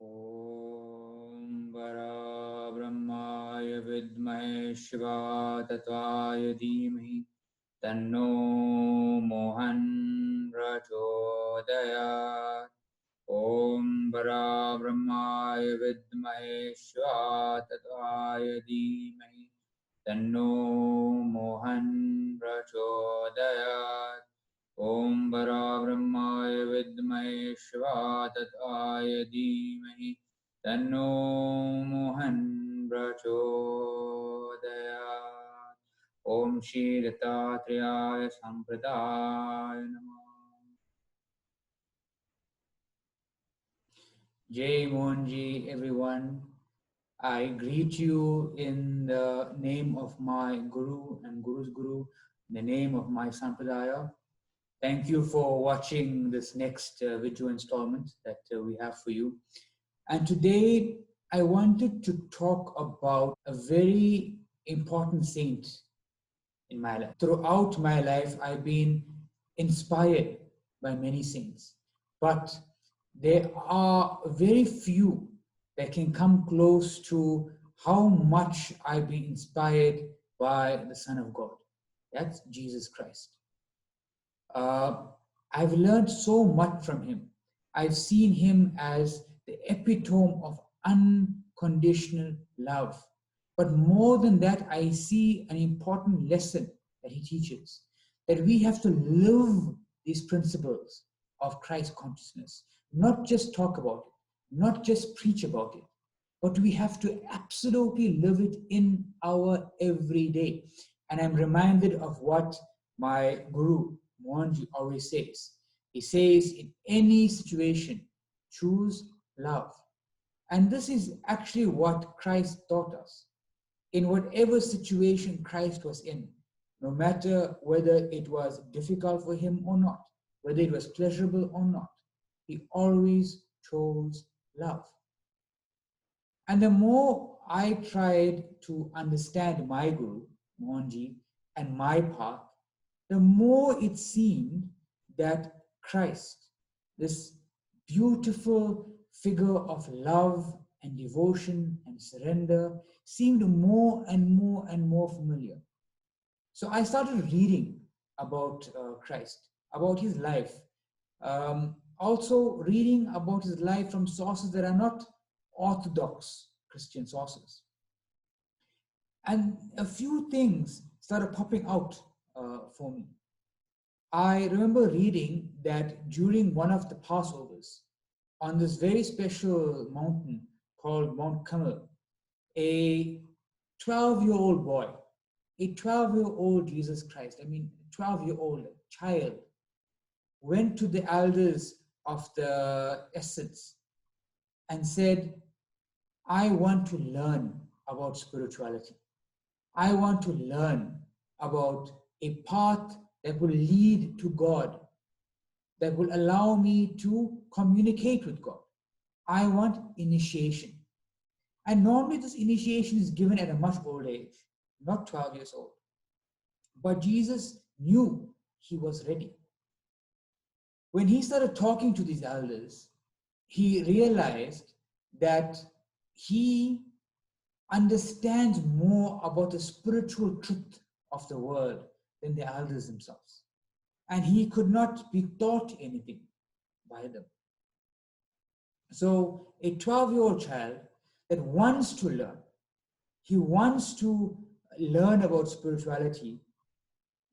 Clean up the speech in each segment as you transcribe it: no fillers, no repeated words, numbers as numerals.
ॐ परब्रह्माय विद्महे शिवातत्त्वाय धीमहि तन्नो मोहन प्रचोदयात्। ॐ परब्रह्माय विद्महे शिवातत्त्वाय धीमहि तन्नो मोहन प्रचोदयात्। ॐ परब्रह्माय विद्महे शिवातत्त्वाय धीमहि तन्नो मोहन प्रचोदयात्। ॐ श्री दत्तात्रेयाय संप्रदाय नमः। Jai Mohanji, everyone. I greet you in the name of my Guru and Guru's Guru, in the name of my Sampradaya. Thank you for watching this next video installment that we have for you. And today I wanted to talk about a very important saint in my life. Throughout my life, I've been inspired by many saints, but there are very few that can come close to how much I've been inspired by the Son of God. That's Jesus Christ. I've learned so much from him. I've seen him as the epitome of unconditional love. But more than that, I see an important lesson that he teaches, that we have to live these principles of Christ consciousness, not just talk about it, not just preach about it, but we have to absolutely live it in our everyday. And I'm reminded of what my Guru Mohanji always says. He says, in any situation, choose love. And this is actually what Christ taught us. In whatever situation Christ was in, no matter whether it was difficult for him or not, whether it was pleasurable or not, he always chose love. And the more I tried to understand my Guru, Mohanji, and my path, the more it seemed that Christ, this beautiful figure of love and devotion and surrender, seemed more and more and more familiar. So I started reading about Christ, about his life, also reading about his life from sources that are not orthodox Christian sources. And a few things started popping out for me. I remember reading that during one of the Passovers, on this very special mountain called Mount Carmel, a 12-year-old boy, a 12-year-old Jesus Christ, 12-year-old child, went to the elders of the Essenes and said, I want to learn about spirituality. I want to learn about a path that will lead to God, that will allow me to communicate with God. I want initiation. And normally this initiation is given at a much older age, not 12 years old. But Jesus knew he was ready. When he started talking to these elders, he realized that he understands more about the spiritual truth of the world than the elders themselves. And he could not be taught anything by them. So a 12-year-old child that wants to learn, he wants to learn about spirituality,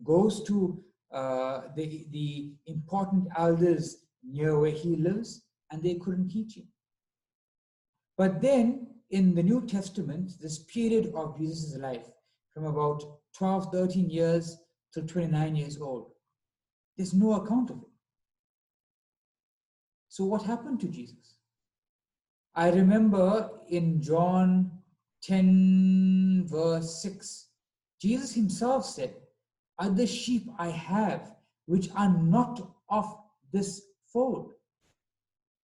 goes to the important elders near where he lives, and they couldn't teach him. But then in the New Testament, this period of Jesus' life, from about 12, 13 years to 29 years old, there's no account of it. So what happened to Jesus? I remember in John 10 verse 6, Jesus himself said, other sheep I have which are not of this fold.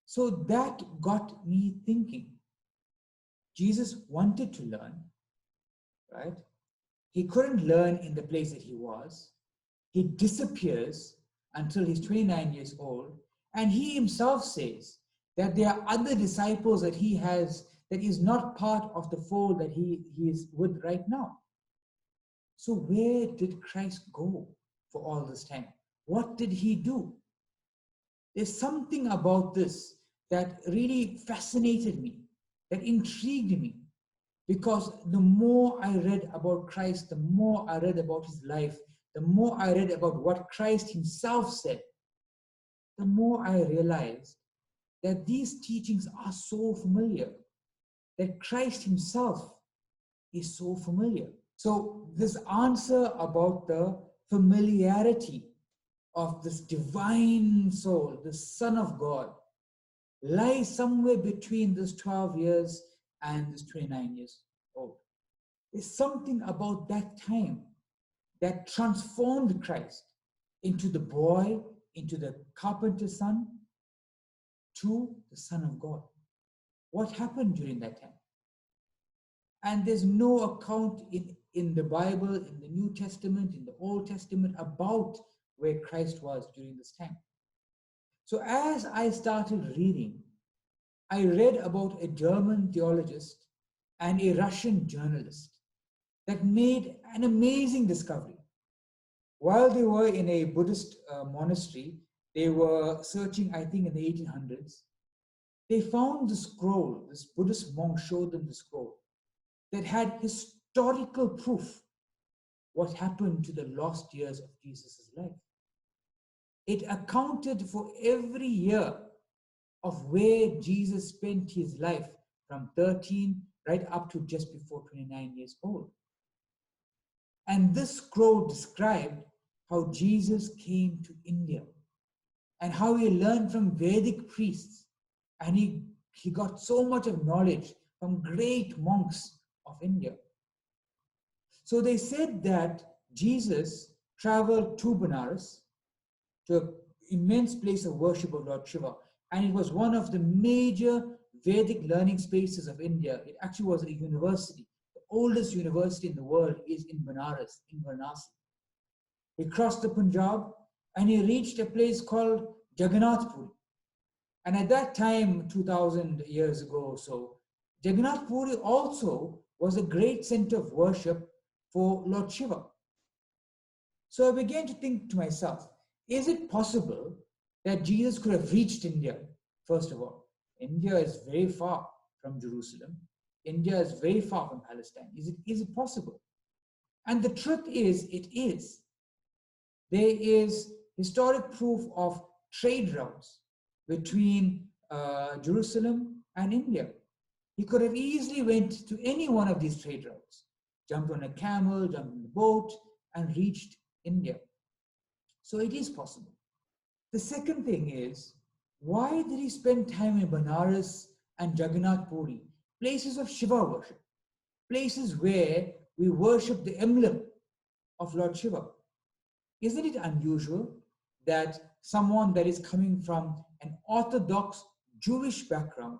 So that got me thinking. Jesus wanted to learn, right? He couldn't learn in the place that he was. He disappears until he's 29 years old. And he himself says that there are other disciples that he has that is not part of the fold that he is with right now. So where did Christ go for all this time? What did he do? There's something about this that really fascinated me, that intrigued me, because the more I read about Christ, the more I read about his life, the more I read about what Christ himself said, the more I realized that these teachings are so familiar, that Christ himself is so familiar. So this answer about the familiarity of this divine soul, the Son of God, lies somewhere between this 12 years and this 29 years old. There's something about that time that transformed Christ into the boy, into the carpenter's son, to the Son of God. What happened during that time? And there's no account in the Bible, in the New Testament, in the Old Testament about where Christ was during this time. So as I started reading, I read about a German theologist and a Russian journalist that made an amazing discovery. While they were in a Buddhist monastery, they were searching, I think, in the 1800s. They found the scroll. This Buddhist monk showed them the scroll that had historical proof what happened to the lost years of Jesus' life. It accounted for every year of where Jesus spent his life from 13 right up to just before 29 years old. And this scroll described how Jesus came to India and how he learned from Vedic priests, and he got so much of knowledge from great monks of India. So they said that Jesus traveled to Benares, to an immense place of worship of Lord Shiva, and it was one of the major Vedic learning spaces of India. It actually was a university. The oldest university in the world is in Benares, in Varanasi. He crossed the Punjab and he reached a place called Jagannath Puri. And at that time, 2000 years ago or so, Jagannath Puri also was a great center of worship for Lord Shiva. So I began to think to myself, is it possible that Jesus could have reached India? First of all, India is very far from Jerusalem. India is very far from Palestine. Is it possible? And the truth is, it is. There is historic proof of trade routes between Jerusalem and India. He could have easily went to any one of these trade routes, jumped on a camel, jumped on a boat, and reached India. So it is possible. The second thing is, why did he spend time in Benares and Jagannath Puri, places of Shiva worship, places where we worship the emblem of Lord Shiva? Isn't it unusual that someone that is coming from an Orthodox Jewish background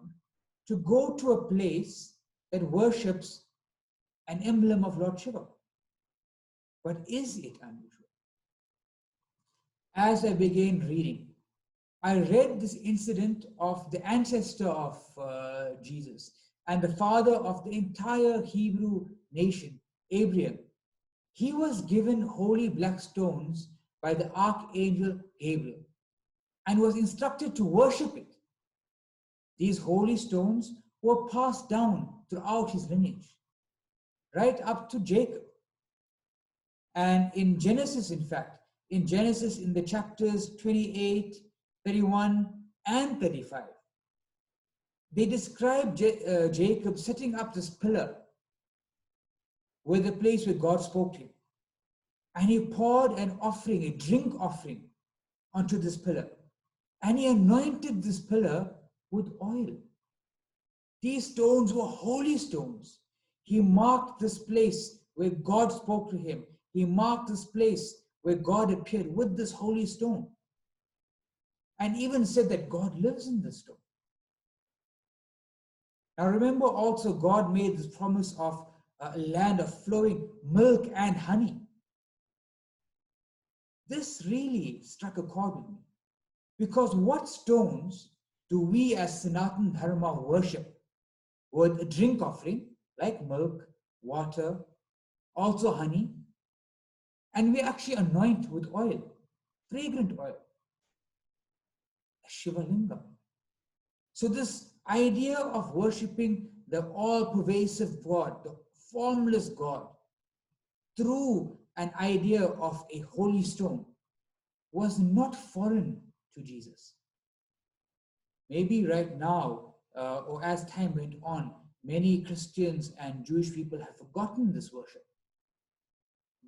to go to a place that worships an emblem of Lord Shiva? But is it unusual? As I began reading, I read this incident of the ancestor of Jesus and the father of the entire Hebrew nation, Abraham. He was given holy black stones by the archangel Gabriel and was instructed to worship it. These holy stones were passed down throughout his lineage, right up to Jacob. And in Genesis, in fact, in Genesis, in the chapters 28, 31, and 35, they describe Jacob setting up this pillar with the place where God spoke to him. And he poured an offering, a drink offering, onto this pillar. And he anointed this pillar with oil. These stones were holy stones. He marked this place where God spoke to him. He marked this place where God appeared with this holy stone. And even said that God lives in this stone. Now remember also, God made this promise of a land of flowing milk and honey. This really struck a chord with me, because what stones do we as Sanatan Dharma worship with a drink offering like milk, water, also honey, and we actually anoint with oil, fragrant oil, a Shiva Lingam. So, this idea of worshipping the all pervasive God, the formless God, through an idea of a holy stone was not foreign to Jesus. Maybe right now, or as time went on, many Christians and Jewish people have forgotten this worship.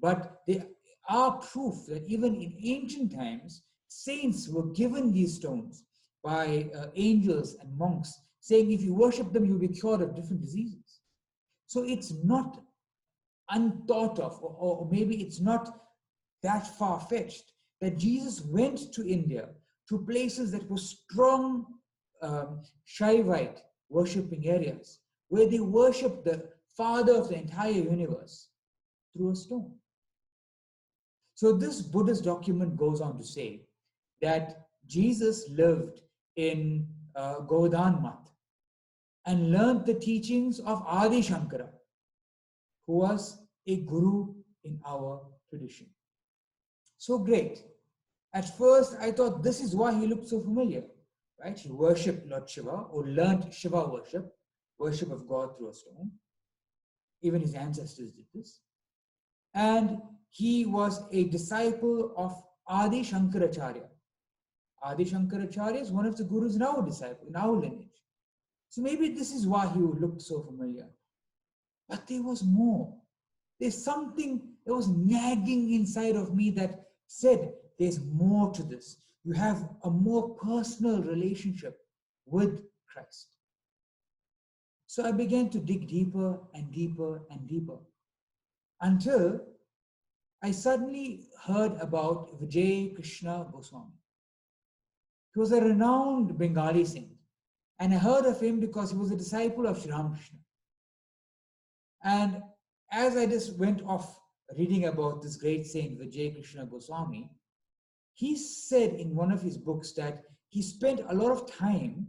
But they are proof that even in ancient times, saints were given these stones by angels and monks, saying if you worship them, you'll be cured of different diseases. So it's not unthought of, or maybe it's not that far-fetched, that Jesus went to India, to places that were strong Shaivite worshipping areas, where they worshiped the Father of the entire universe through a stone. So this Buddhist document goes on to say that Jesus lived in Govardhan Math and learned the teachings of Adi Shankara, who was a guru in our tradition. So great. At first, I thought this is why he looked so familiar, right? He worshipped Lord Shiva, or learned Shiva worship of God through a stone. Even his ancestors did this. And he was a disciple of Adi Shankaracharya. Adi Shankaracharya is one of the gurus in our disciple, in our lineage. So maybe this is why he looked so familiar. But there was more. There's something that was nagging inside of me that said, there's more to this. You have a more personal relationship with Christ. So I began to dig deeper and deeper and deeper until I suddenly heard about Vijay Krishna Goswami. He was a renowned Bengali saint, and I heard of him because he was a disciple of Sri Ramakrishna. And as I just went off reading about this great saint, Vijay Krishna Goswami, he said in one of his books that he spent a lot of time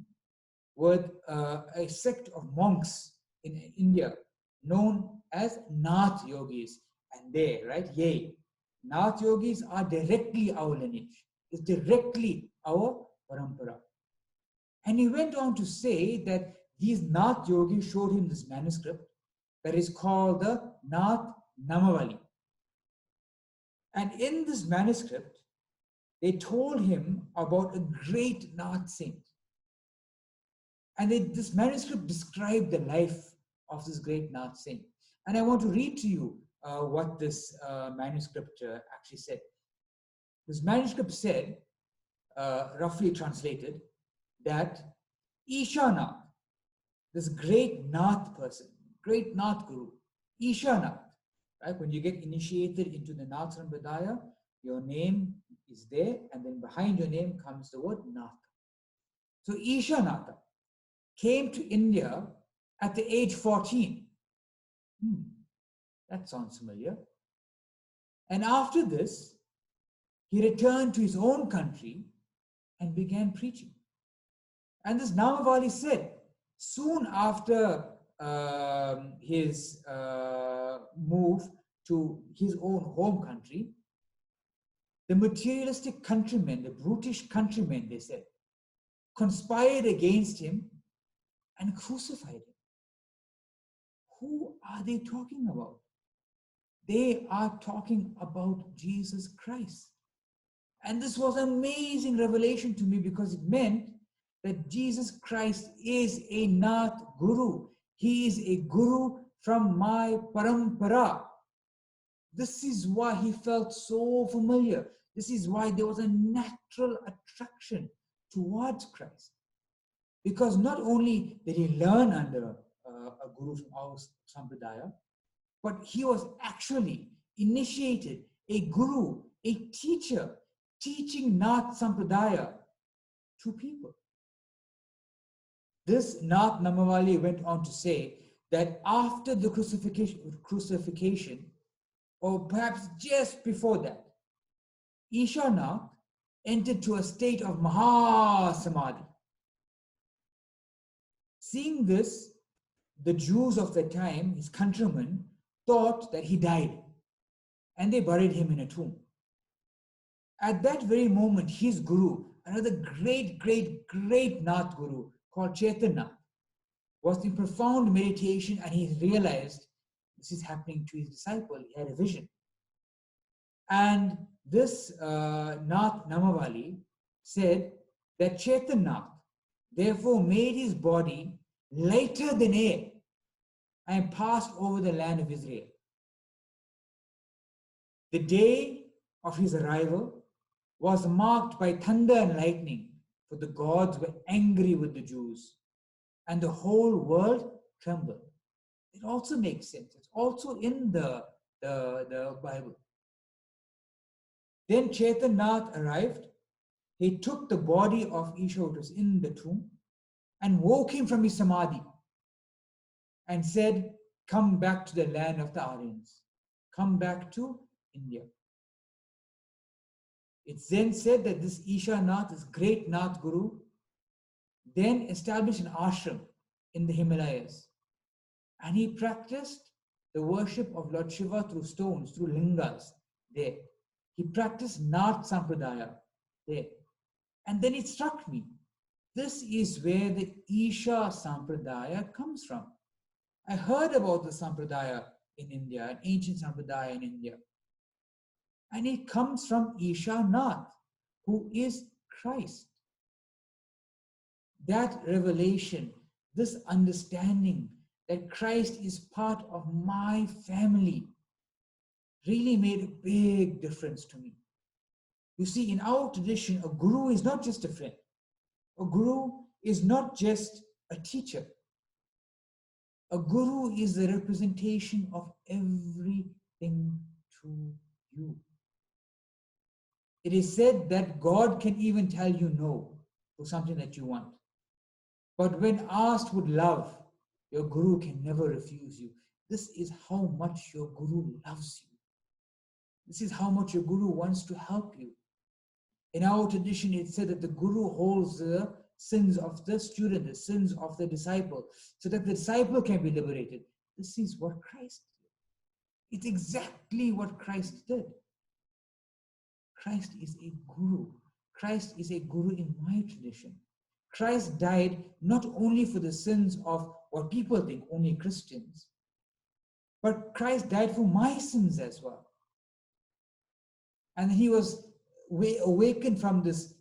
with a sect of monks in India known as Nath Yogis. And they, right, yay, Nath Yogis are directly our lineage. It's directly our parampara. And he went on to say that these Nath Yogis showed him this manuscript that is called the Nath Namavali. And in this manuscript, they told him about a great Nath saint. And this manuscript described the life of this great Nath saint. And I want to read to you what this manuscript actually said. This manuscript said, roughly translated, that Ishanath, this great Nath person, great Nath guru, Ishanath, right? When you get initiated into the Nath Sampradaya, your name is there, and then behind your name comes the word Nath. So Ishanatha came to India at the age 14. That sounds familiar. And after this, he returned to his own country and began preaching. And this Namavali said, soon after his move to his own home country, the materialistic countrymen, the brutish countrymen, they said, conspired against him and crucified him. Who are they talking about? They are talking about Jesus Christ. And this was an amazing revelation to me because it meant that Jesus Christ is a Nath Guru. He is a Guru from my parampara. This is why he felt so familiar. This is why there was a natural attraction towards Christ. Because not only did he learn under a Guru from our Sampradaya, but he was actually initiated, a Guru, a teacher, teaching Nath Sampradaya to people. This Nath Namavali went on to say that after the crucifixion, or perhaps just before that, Ishanath entered to a state of Maha Samadhi. Seeing this, the Jews of the time, his countrymen, thought that he died and they buried him in a tomb. At that very moment, his guru, another great Nath guru called Chaitanya, was in profound meditation and he realized this is happening to his disciple. He had a vision. And this Nath Namavali said that Chaitanya therefore made his body lighter than air and passed over the land of Israel. The day of his arrival was marked by thunder and lightning, for the gods were angry with the Jews, and the whole world trembled. It also makes sense. It's also in the Bible. Then Chaitanya arrived. He took the body of Isha, who was in the tomb, and woke him from his samadhi and said, come back to the land of the Aryans. Come back to India. It's then said that this Isha Nath, this great Nath Guru, then established an ashram in the Himalayas. And he practiced the worship of Lord Shiva through stones, through lingas there. He practiced Nath Sampradaya there. And then it struck me. This is where the Isha Sampradaya comes from. I heard about the Sampradaya in India, an ancient Sampradaya in India. And it comes from Isha Nath, who is Christ. That revelation, this understanding that Christ is part of my family, really made a big difference to me. You see, in our tradition, a guru is not just a friend. A guru is not just a teacher. A guru is the representation of everything to you. It is said that God can even tell you no to something that you want. But when asked with love, your guru can never refuse you. This is how much your guru loves you. This is how much your guru wants to help you. In our tradition, it's said that the guru holds the sins of the student, the sins of the disciple, so that the disciple can be liberated. This is what Christ did. It's exactly what Christ did. Christ is a guru. Christ is a guru in my tradition. Christ died not only for the sins of what people think, only Christians, but Christ died for my sins as well. And he was awakened from this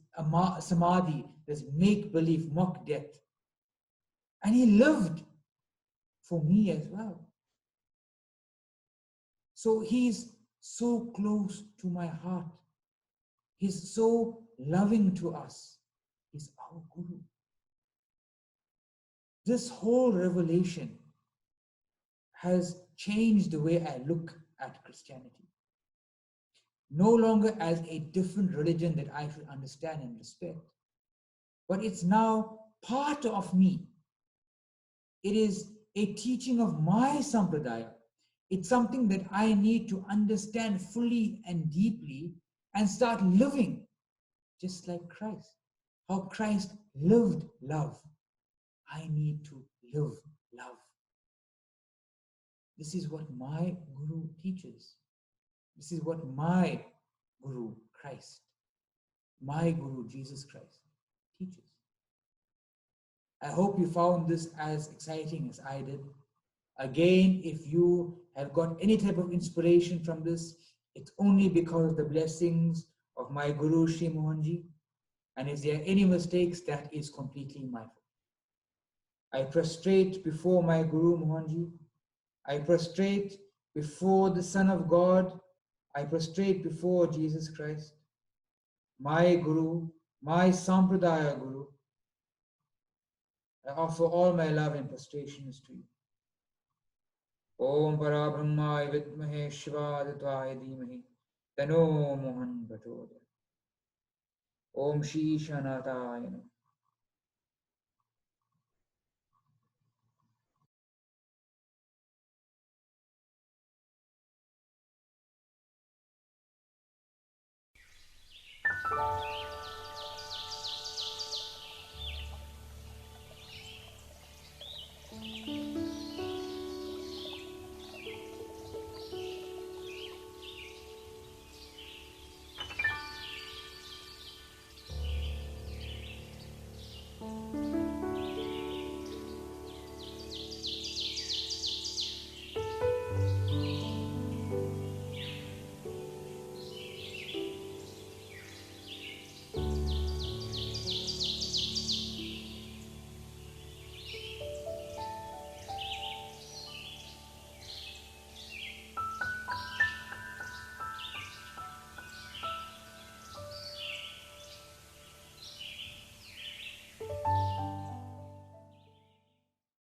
samadhi, this make-believe, mock death. And he lived for me as well. So he's so close to my heart. He's so loving to us. He's our guru. This whole revelation has changed the way I look at Christianity. No longer as a different religion that I should understand and respect, but it's now part of me. It is a teaching of my Sampradaya. It's something that I need to understand fully and deeply and start living just like Christ. How Christ lived love. I need to live love. This is what my guru teaches. This is what my guru, Christ, my guru, Jesus Christ, teaches. I hope you found this as exciting as I did. Again, if you have got any type of inspiration from this, it's only because of the blessings of my guru, Sri Mohanji. And if there are any mistakes, that is completely my fault. I prostrate before my guru, Mohanji. I prostrate before the Son of God. I prostrate before Jesus Christ, my Guru, my Sampradaya Guru. I offer all my love and prostrations to you. Om Parabrahmaya Vidmahe Shivaditaya Dhimahi Tano Mohan Prachodaya. Om Shri Shanataya Namaha.